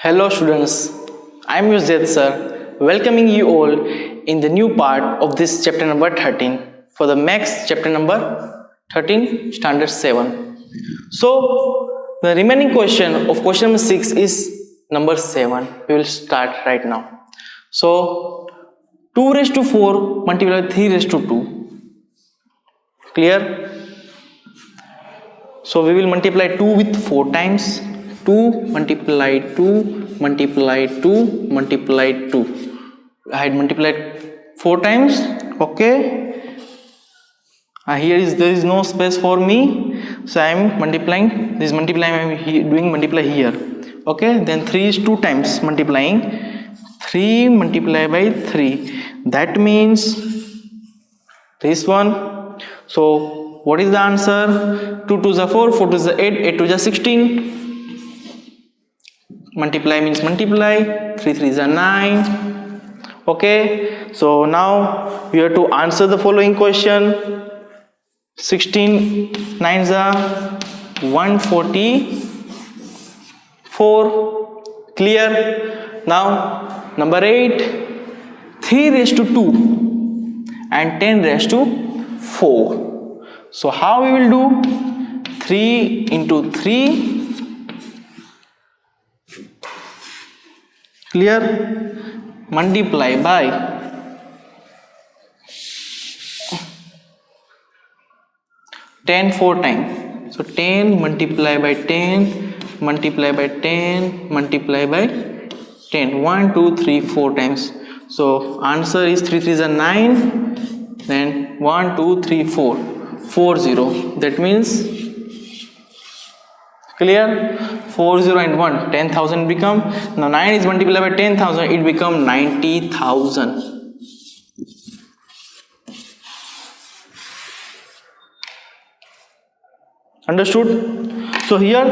Hello students, I am your Zaid sir, welcoming you all in the new part of this chapter number 13 for the max chapter number 13 standard 7. So the remaining question of question number 6 is number 7. We will start right now. So 2 raised to 4 multiplied by 3 raised to 2. Clear? So we will multiply 2 with 4 times. 2 multiply 2 multiply 2 multiply 2. I had multiplied 4 times. Okay, there is no space for me, so I am multiplying this. Multiplying I am doing multiply here. Okay, then 3 is 2 times multiplying. 3 multiplied by 3, that means this one. So what is the answer? 2 2 is 4, 4 2 is 8, 8 2 is 16. Multiply means multiply. 3 3 is 9. Okay, so now we have to answer the following question. 16 9s are 144. Clear? Now number 8, 3 raised to 2 and 10 raised to 4. So how we will do? 3 into 3. Clear? Multiply by 10 4 times. So 10 multiply by 10 multiply by 10 multiply by 10. 1 2 3 4 times. So answer is 3 3 is 9. Then 1 2 3 4 40. That means, clear? 40 and 1 10,000 become. Now 9 is multiplied by 10,000, it become 90,000. Understood? So here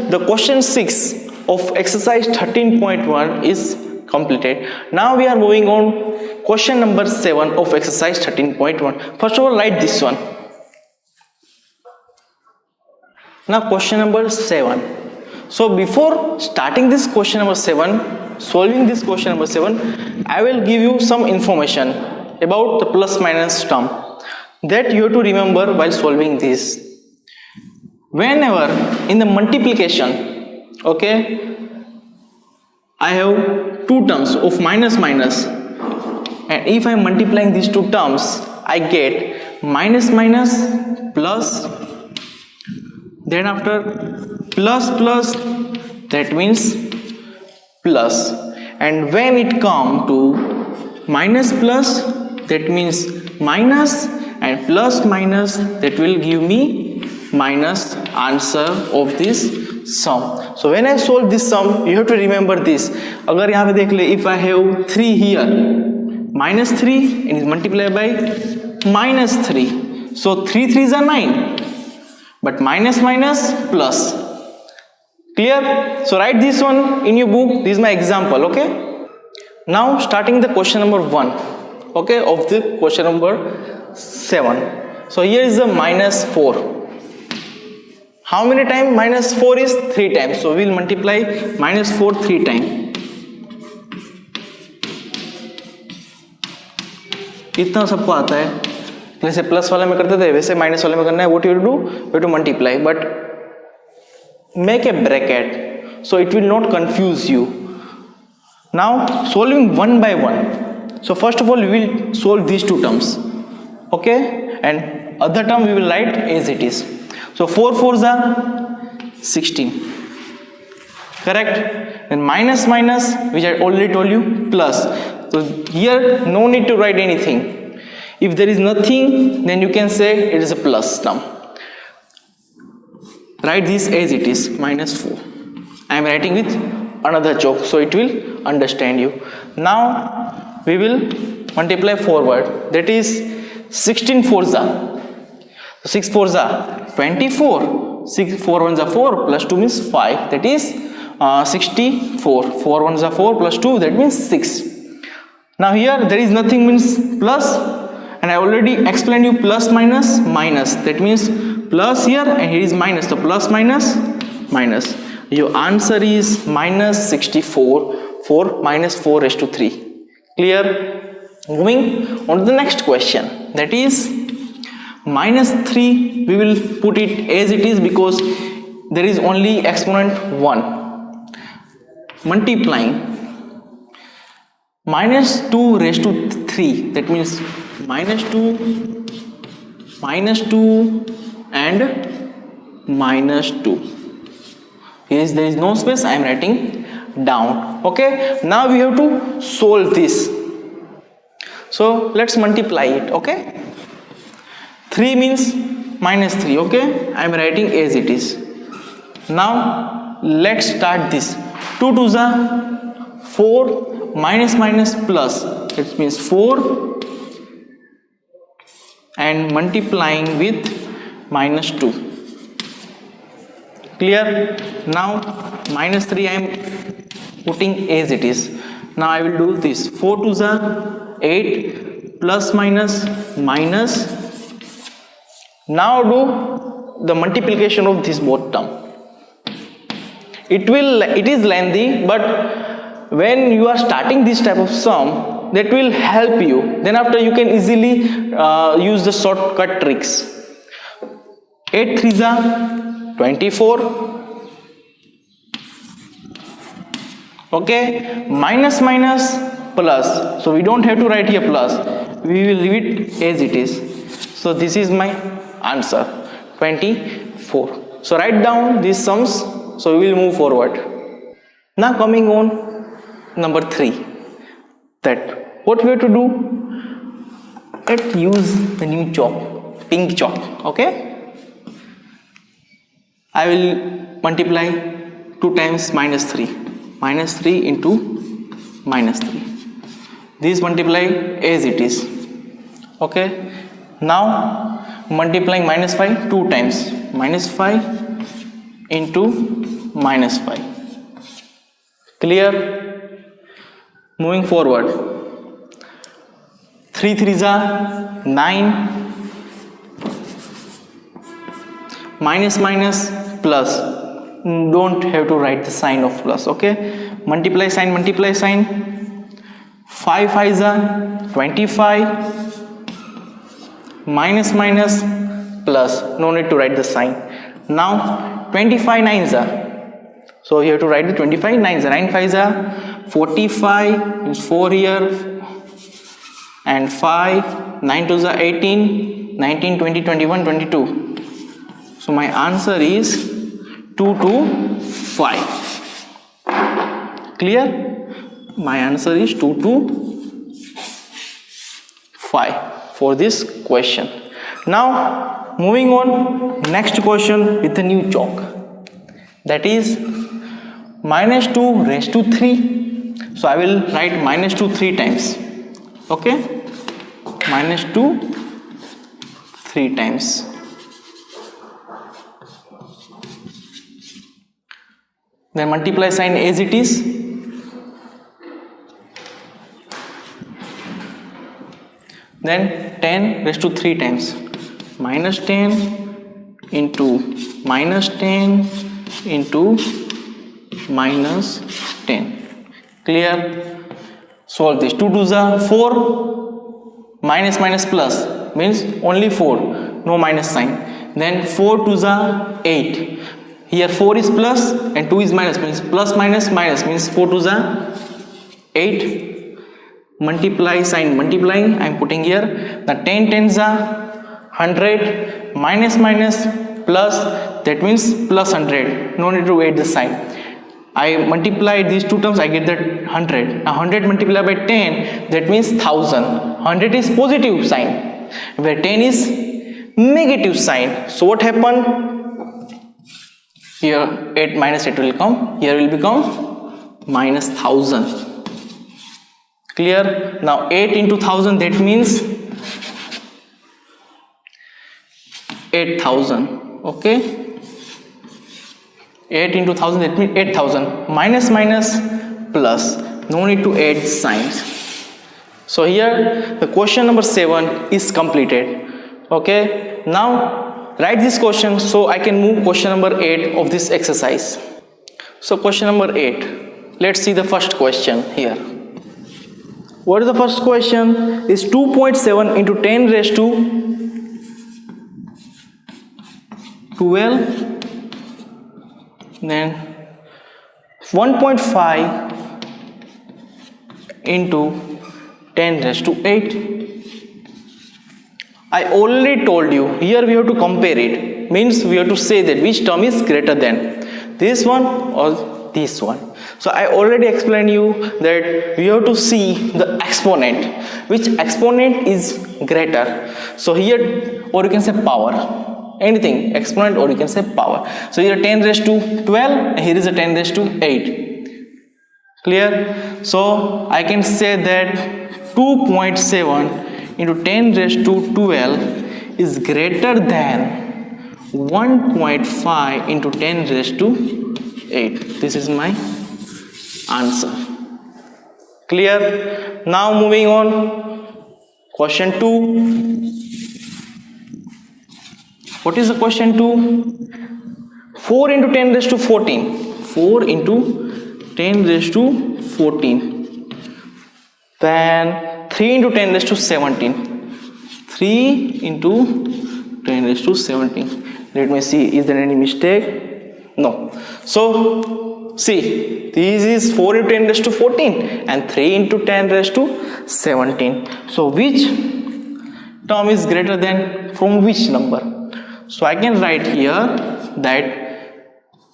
the question 6 of exercise 13.1 is completed. Now we are moving on question number 7 of exercise 13.1. First of all, write this one. Now question number 7. So before starting this question number 7, solving this question number 7, I will give you some information about the plus minus term that you have to remember while solving this. Whenever in the multiplication, okay, I have two terms of minus minus, and if I am multiplying these two terms, I get minus minus plus, then after plus plus, that means plus, and when it come to minus plus, that means minus, and plus minus, that will give me minus answer of this sum. So when I solve this sum, you have to remember this. अगर यहाँ पे देख ले, if I have 3 here, minus 3 and is multiplied by minus 3, so 3 3s are 9, but minus minus plus. Clear? So write this one in your book. This is my example. Okay, now starting the question number 1, okay, of the question number 7. So here is the minus 4. How many times minus 4 is? 3 times. So we will multiply minus 4 3 times. इतना सबको आता है. जैसे plus वाले में करते थे वैसे माइनस वाले में करना है. What you will do? You have to multiply, but make a bracket so it will not confuse you. Now solving one by one. So first of all we will solve these two terms. Okay, and other term we will write as it is. So 4 4s are 16. Correct? Then minus minus, which I already told you, plus. So here no need to write anything. If there is nothing, then you can say it is a plus term. Write this as it is, minus 4. I am writing with another chalk, so it will understand you. Now we will multiply forward. That is 16 4s are. 6 4s are 24. 6 4 1s are 4 plus 2 means 5. That is 64. 4 1s are 4 plus 2, that means 6. Now here there is nothing means plus, and I already explained you plus minus minus. That means plus here and here is minus. So plus minus minus. Your answer is minus 64 for minus 4 raised to 3. Clear? Moving on to the next question, that is minus 3. We will put it as it is because there is only exponent 1. Multiplying minus 2 raised to 3, that means minus 2 and minus 2. Here there is no space, I am writing down. Okay, now we have to solve this, so let's multiply it. Okay, 3 means minus 3. Okay, I am writing as it is. Now let's start this. 2 to the 4, minus minus plus, it means 4 and multiplying with minus 2. Clear? Now minus 3 I am putting as it is. Now I will do this. 4 to the 8 plus minus minus. Now do the multiplication of this both term. It is lengthy, but when you are starting this type of sum, that will help you. Then after you can easily use the shortcut tricks. 8 3s are 24. Okay, minus minus plus, so we don't have to write here plus, we will leave it as it is. So this is my answer, 24. So write down these sums, so we will move forward. Now coming on number 3, that what we have to do, let's use the new chalk, pink chalk. Okay, I will multiply 2 times minus 3 into minus 3. This multiply as it is. Okay, now multiplying minus 5 2 times, minus 5 into minus 5. Clear? Moving forward, 3 3s are 9, minus minus plus, don't have to write the sign of plus. Okay, multiply sign, 5 5s are 25, minus minus plus, no need to write the sign. Now 25 9s are, so you have to write the 25 9s are, 9 5s are 45, is 4 here and 5, 9 2s are 18, 19 20 21 22. So my answer is 2 to 5. Clear? My answer is 2 to 5 for this question. Now moving on, next question with the new chalk, that is minus 2 raised to 3. So I will write minus 2 3 times. Okay, minus 2 3 times. Then multiply sign as it is. Then 10 raised to 3 times, minus 10 into minus 10 into minus 10. Clear? Solve this. 2 2s are 4, minus minus plus means only 4, no minus sign. Then 4 2s are 8. Here 4 is plus and 2 is minus, means plus minus minus means 4 2s are 8. Multiply sign, multiplying, I am putting here the 10 10s are 100, minus minus plus, that means plus 100, no need to wait the sign. I multiply these two terms, I get that 100. Now 100 multiplied by 10, that means 1000. 100 is positive sign, where 10 is negative sign. So what happened? Here 8 minus 8 will come, here will become minus 1000. Clear? Now 8 into 1000, that means 8000. Okay, 8 into 1000, that means 8000. Minus minus plus, no need to add signs. So here the question number 7 is completed. Okay, now write this question so I can move question number 8 of this exercise. So question number 8. Let's see the first question here. What is the first question? Is 2.7 into 10 raised to 12, then 1.5 into 10 raised to 8. I already told you, here we have to compare it. Means we have to say that which term is greater than this one or this one. So I already explained you that we have to see the exponent. Which exponent is greater? So here, or you can say power. Anything, exponent or you can say power. So here 10 raised to 12, and here is a 10 raised to 8. Clear? So I can say that 2.7 into 10 raised to 12 is greater than 1.5 into 10 raised to 8. This is my answer. Clear? Now moving on. Question 2. What is the question 2? 4 into 10 raised to 14. 4 into 10 raised to 14. Then 3 into 10 raised to 17. 3 into 10 raised to 17. Let me see, is there any mistake? No. So, see, this is 4 into 10 raised to 14 and 3 into 10 raised to 17. So, which term is greater than from which number? So, I can write here that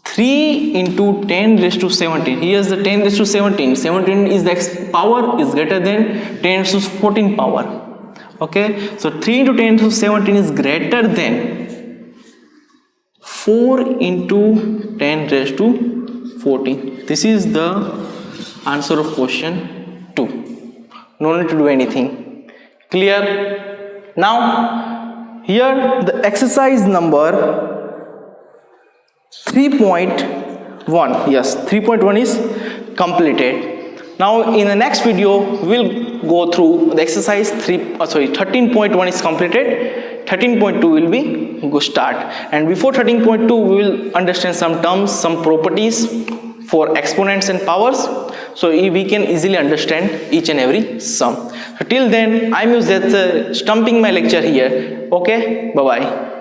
3 into 10 raised to 17. Here is the 10 raised to 17. 17 is the power is greater than 10 raised to 14 power. Okay. So 3 into 10 to 17 is greater than 4 into 10 raised to 14. This is the answer of question 2. No need to do anything. Clear? Now, here the exercise number 3.1, yes, 3.1 is completed. Now in the next video we will go through the exercise 13.1 is completed. 13.2 will be go start, and before 13.2 we will understand some terms, some properties for exponents and powers, so we can easily understand each and every sum. So till then, I'm just stumping my lecture here. Okay, bye bye.